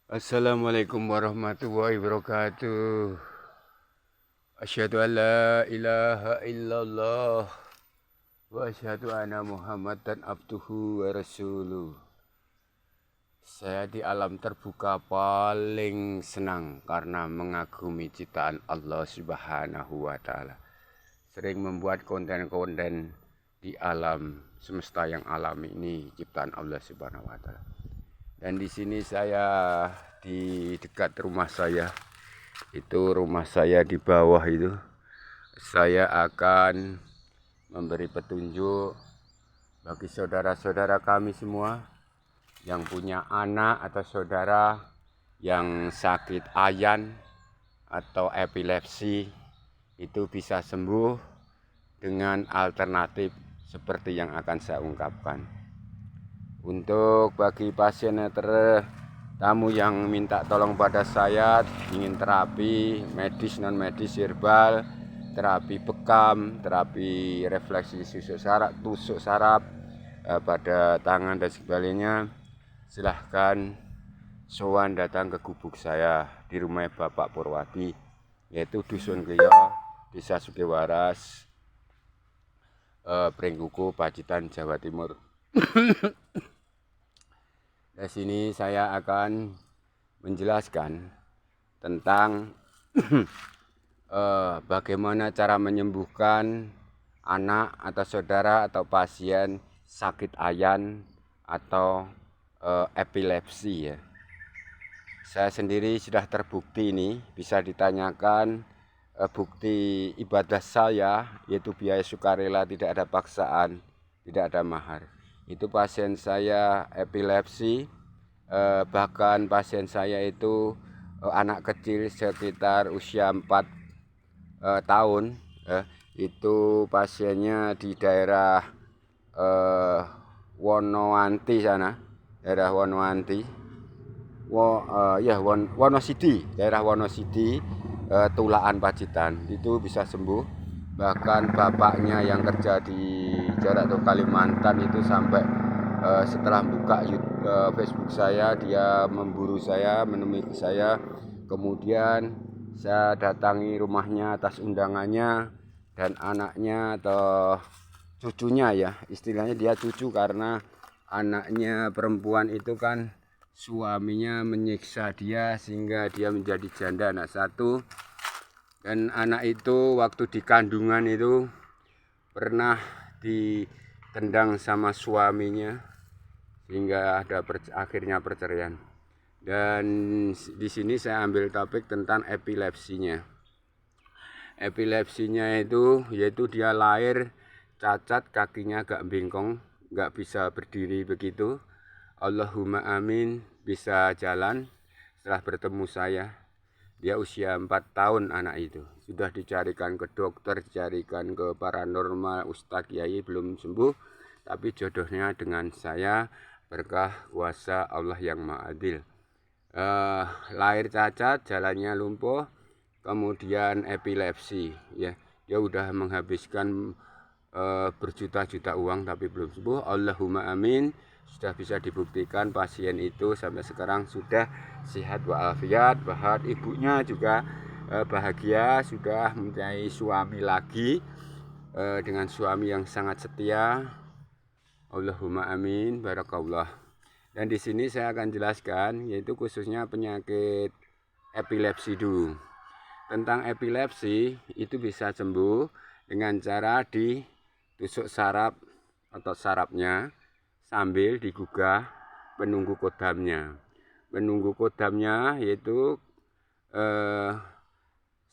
Assalamualaikum warahmatullahi wabarakatuh. Asyhadu an la ilaha illallah wa asyhadu anna Muhammadan abduhu wa rasuluh. Saya di alam terbuka paling senang karena mengagumi ciptaan Allah Subhanahu wa taala. Sering membuat konten-konten di alam semesta yang alami ini ciptaan Allah Subhanahu wa taala. Dan di sini saya di dekat rumah saya, itu rumah saya di bawah itu, saya akan memberi petunjuk bagi saudara-saudara kami semua yang punya anak atau saudara yang sakit ayan atau epilepsi, itu bisa sembuh dengan alternatif seperti yang akan saya ungkapkan. Untuk bagi pasien tamu yang minta tolong pada saya, ingin terapi medis, non medis, herbal, terapi bekam, terapi refleksi tusuk saraf pada tangan dan sebagainya, silahkan sowan datang ke gubuk saya di rumah Bapak Purwadi, yaitu Dusun Geyo, Desa Sukewaras, Pringkuku, Pacitan, Jawa Timur. Di sini saya akan menjelaskan tentang bagaimana cara menyembuhkan anak atau saudara atau pasien sakit ayan atau epilepsi ya. Saya sendiri sudah terbukti ini, bisa ditanyakan bukti ibadah saya, yaitu biaya sukarela, tidak ada paksaan, tidak ada mahar. Itu pasien saya epilepsi, bahkan pasien saya itu anak kecil sekitar usia 4 tahun, itu pasiennya di daerah Wonowanti sana, daerah Wonowanti, Wonosidi, daerah Wonosidi, Tulaan Pacitan, itu bisa sembuh. Bahkan bapaknya yang kerja di Jarak Tuh Kalimantan itu sampai setelah buka Facebook saya, dia memburu saya, menemui saya. Kemudian saya datangi rumahnya atas undangannya, dan anaknya atau cucunya ya, istilahnya dia cucu karena anaknya perempuan itu kan suaminya menyiksa dia sehingga dia menjadi janda anak satu. Dan anak itu waktu di kandungan itu pernah ditendang sama suaminya sehingga ada akhirnya perceraian. Dan di sini saya ambil topik tentang epilepsinya. Epilepsinya itu yaitu dia lahir cacat, kakinya agak bengkong, nggak bisa berdiri begitu. Allahumma amin, bisa jalan setelah bertemu saya. Dia usia 4 tahun anak itu. Sudah dicarikan ke dokter, dicarikan ke paranormal, ustadz, kiai, belum sembuh. Tapi jodohnya dengan saya berkah kuasa Allah yang Maha Adil. Lahir cacat, jalannya lumpuh, kemudian epilepsi. Ya, dia udah menghabiskan berjuta-juta uang tapi belum sembuh. Allahumma amin. Sudah bisa dibuktikan pasien itu sampai sekarang sudah sehat walafiat, bahkan ibunya juga bahagia, sudah mempunyai suami lagi, dengan suami yang sangat setia. Allahumma amin, barakallah. Dan di sini saya akan jelaskan yaitu khususnya penyakit epilepsi dulu. Tentang epilepsi itu bisa sembuh dengan cara ditusuk saraf atau sarafnya sambil digugah penunggu kodamnya. Penunggu kodamnya yaitu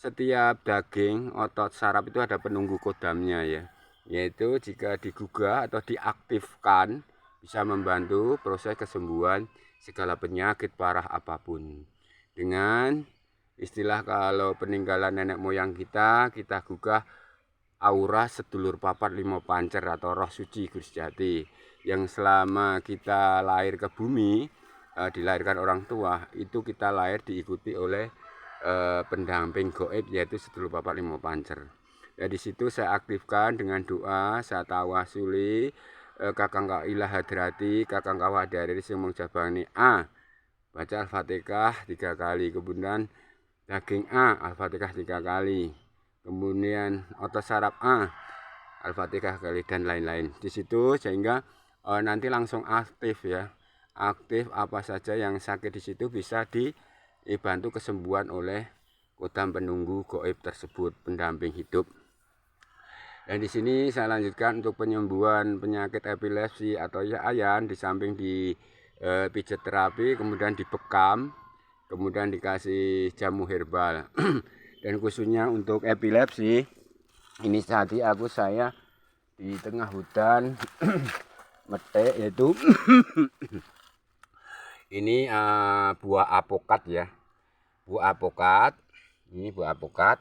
setiap daging otot saraf itu ada penunggu kodamnya ya. Yaitu jika digugah atau diaktifkan bisa membantu proses kesembuhan segala penyakit parah apapun. Dengan istilah kalau peninggalan nenek moyang kita gugah aura sedulur papat limo pancer atau roh suci Gusjati yang selama kita lahir ke bumi, dilahirkan orang tua, itu kita lahir diikuti oleh pendamping goib yaitu sedulur papat limo pancer. Ya, di situ saya aktifkan dengan doa, saya tawasuli kakang ilah hadrati, kakang kawadari sing mengjabani baca Al-Fatihah 3 kali, kemudian daging A Al-Fatihah 3 kali, kemudian otot saraf A Al-Fatihah kali, dan lain-lain di situ, sehingga nanti langsung aktif ya, aktif apa saja yang sakit di situ bisa dibantu kesembuhan oleh kodam penunggu gaib tersebut, pendamping hidup. Dan di sini saya lanjutkan untuk penyembuhan penyakit epilepsi atau ayan, di samping di pijat terapi, kemudian dibekam, kemudian dikasih jamu herbal. Dan khususnya untuk epilepsi ini tadi saya di tengah hutan metek, yaitu ini buah apokat ya, buah apokat. Ini buah apokat.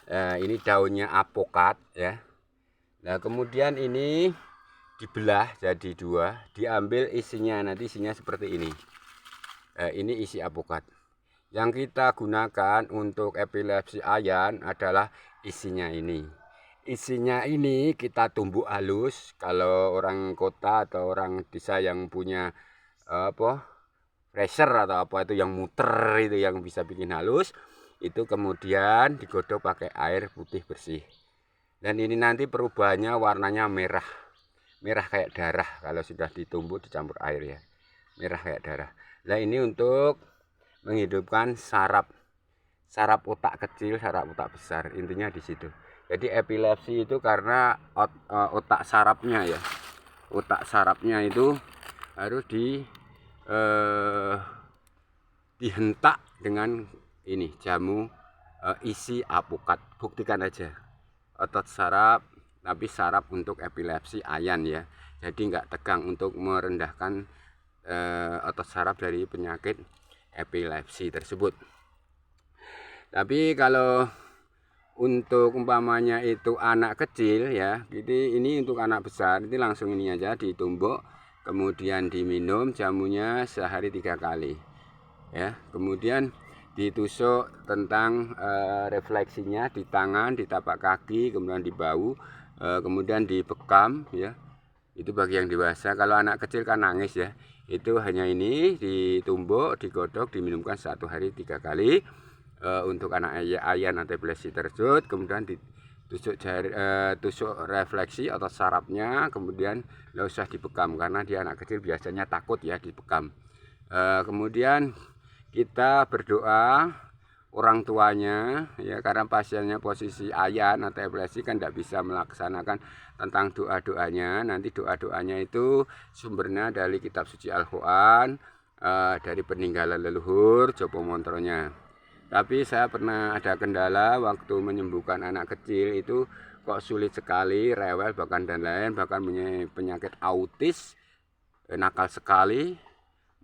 Ini daunnya apokat ya. Nah kemudian ini dibelah jadi 2, diambil isinya, nanti isinya seperti ini. Ini isi apokat. Yang kita gunakan untuk epilepsi ayan adalah isinya ini. Isinya ini kita tumbuk halus. Kalau orang kota atau orang desa yang punya pressure atau apa itu yang muter, itu yang bisa bikin halus, itu kemudian digodok pakai air putih bersih. Dan ini nanti perubahannya warnanya merah kayak darah kalau sudah ditumbuk dicampur air ya, merah kayak darah. Nah ini untuk menghidupkan saraf otak kecil, saraf otak besar, intinya di situ. Jadi epilepsi itu karena otak sarafnya ya, otak sarafnya itu harus dihentak dengan ini jamu isi apokat. Buktikan aja, otot saraf, tapi saraf untuk epilepsi ayan ya, jadi nggak tegang, untuk merendahkan otot saraf dari penyakit epilepsi tersebut. Tapi kalau untuk umpamanya itu anak kecil ya, jadi ini untuk anak besar, ini langsung ini aja ditumbuk, kemudian diminum jamunya sehari 3 kali ya. Kemudian ditusuk tentang refleksinya di tangan, di tapak kaki, kemudian di bahu, kemudian dibekam ya. Itu bagi yang dewasa. Kalau anak kecil kan nangis ya, itu hanya ini ditumbuk, digodok, diminumkan 1 hari 3 kali untuk anak ayan atau epilepsi tersebut. Kemudian ditusuk tusuk refleksi atau sarafnya, kemudian nggak usah dibekam karena dia anak kecil biasanya takut ya dibekam. Kemudian kita berdoa orang tuanya ya, karena pasiennya posisi ayan atau epilepsi kan tidak bisa melaksanakan tentang doa-doanya. Nanti doa-doanya itu sumbernya dari kitab suci Al-Quran, dari peninggalan leluhur Jopo Montronya. Tapi saya pernah ada kendala waktu menyembuhkan anak kecil itu, kok sulit sekali, rewel bahkan dan lain, bahkan punya penyakit autis, nakal sekali,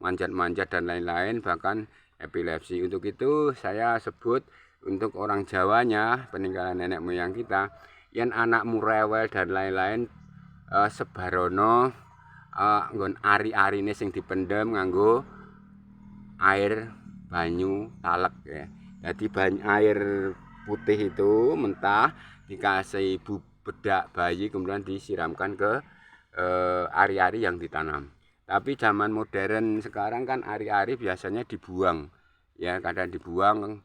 manjat-manjat dan lain-lain, bahkan epilepsi. Untuk itu saya sebut untuk orang Jawanya, peninggalan nenek moyang kita, yang anakmu rewel dan lain-lain, sebarono nggon ari-arine sing dipendem nganggo air banyu talek ya. Jadi air putih itu mentah dikasih bedak bayi, kemudian disiramkan ke ari-ari yang ditanam. Tapi zaman modern sekarang kan ari-ari biasanya dibuang ya, kadang dibuang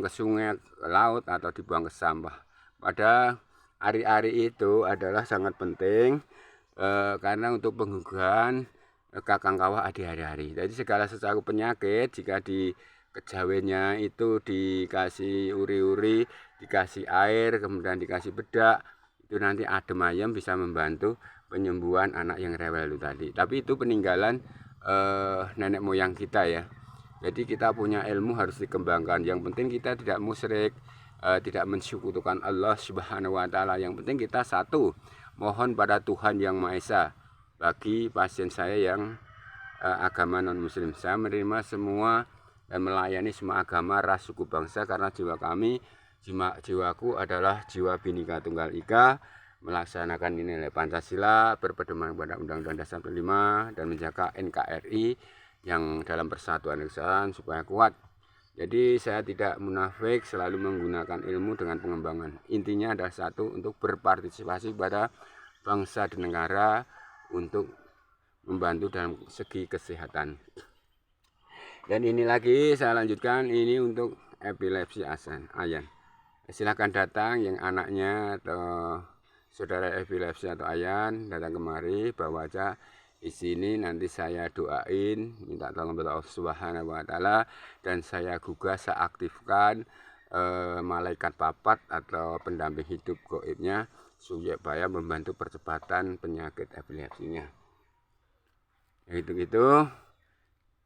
ke sungai, ke laut, atau dibuang ke sampah. Padahal ari-ari itu adalah sangat penting karena untuk penggugah kakang kawah adi hari-hari. Jadi segala sesuatu penyakit jika di kejawennya itu dikasih uri-uri, dikasih air, kemudian dikasih bedak, itu nanti adem ayem bisa membantu penyembuhan anak yang rewel itu tadi. Tapi itu peninggalan nenek moyang kita ya. Jadi kita punya ilmu harus dikembangkan. Yang penting kita tidak musyrik, tidak mensekutukan Allah Subhanahu wa taala. Yang penting kita satu, mohon pada Tuhan Yang Maha Esa. Bagi pasien saya yang agama non muslim, saya menerima semua dan melayani semua agama, ras, suku, bangsa, karena jiwa kami, jiwaku adalah jiwa Bhinneka Tunggal Ika, melaksanakan nilai Pancasila, berpedoman pada Undang-Undang Dasar 45, dan menjaga NKRI yang dalam persatuan kesatuan supaya kuat. Jadi saya tidak munafik, selalu menggunakan ilmu dengan pengembangan. Intinya adalah satu, untuk berpartisipasi pada bangsa dan negara, untuk membantu dalam segi kesehatan. Dan ini lagi saya lanjutkan, ini untuk epilepsi ayan. Silahkan datang yang anaknya atau saudara epilepsi atau ayan, datang kemari, bawa aja. Di sini nanti saya doain, minta tolong kepada Allah Subhanahu wa Ta'ala, dan saya juga saya aktifkan malaikat papat atau pendamping hidup gaibnya supaya membantu percepatan penyakit epilepsinya. Gitu.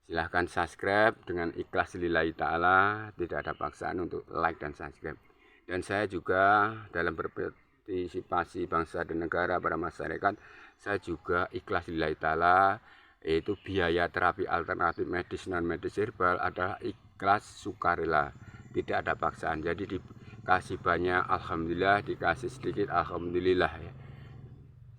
Silahkan subscribe dengan ikhlas lillahi ta'ala, tidak ada paksaan untuk like dan subscribe. Dan saya juga dalam berpartisipasi bangsa dan negara pada masyarakat, saya juga ikhlas lillahi ta'ala, yaitu biaya terapi alternatif medis non medis herbal adalah ikhlas sukarela, tidak ada paksaan. Jadi dikasih banyak alhamdulillah, dikasih sedikit alhamdulillah ya.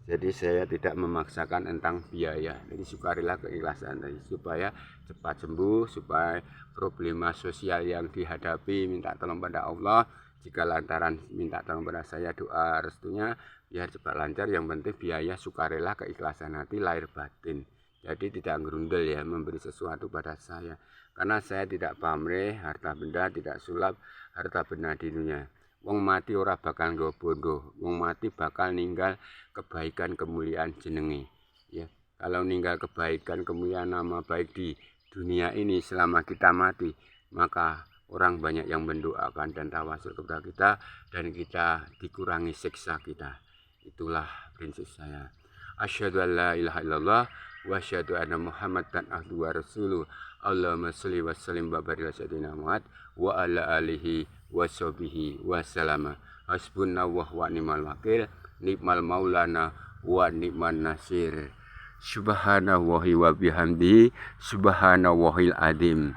Jadi saya tidak memaksakan tentang biaya. Jadi sukarela keikhlasan tadi supaya cepat sembuh, supaya problema sosial yang dihadapi minta tolong pada Allah. Jika lantaran minta tolong pada saya, doa restunya biar cepat lancar. Yang penting biaya sukarela keikhlasan hati lahir batin. Jadi tidak gerundel ya memberi sesuatu pada saya. Karena saya tidak pamrih harta benda, tidak sulap harta benda di dunia. Wong mati ora bakal nggo bondo, wong mati bakal ninggal kebaikan kemuliaan jenenge. Ya, kalau ninggal kebaikan kemuliaan nama baik di dunia ini selama kita mati, maka orang banyak yang mendoakan dan tawasul kepada kita dan kita dikurangi siksa kita. Itulah prinsip saya. Asyhadu an la ilaha illallah wa asyhadu anna Muhammadan abduhu wa rasuluh. Allahumma sholli wa sallim wa barik ala sayyidina Muhammad wa ala alihi wa sahbihi wa salama. Hasbunallahu wa ni'mal wakil, ni'mal maulana wa ni'man nasir. Subhanallahi wa bihamdihi, subhanallahil azim.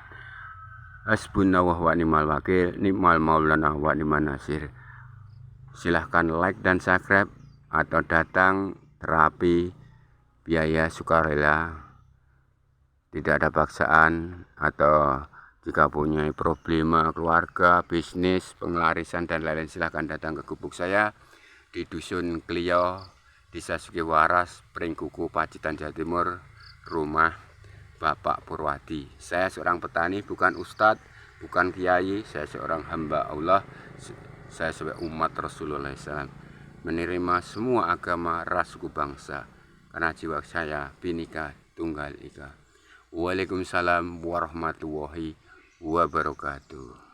Hasbunallahu wa ni'mal wakil, ni'mal maulana wa ni'man nasir. Silahkan like dan subscribe atau datang terapi biaya sukarela, tidak ada paksaan. Atau jika punya problema keluarga, bisnis, pengelarisan dan lain-lain, silahkan datang ke gubuk saya di Dusun Klio, Desa Sukiwaras, Pringkuku, Pacitan, Jawa Timur, rumah Bapak Purwadi. Saya seorang petani, bukan ustadz, bukan kiai, saya seorang hamba Allah. Saya sebagai umat Rasulullah SAW menerima semua agama, ras, suku, bangsa, karena jiwa saya Bhinneka Tunggal Ika. Waalaikumsalam warahmatullahi wabarakatuh.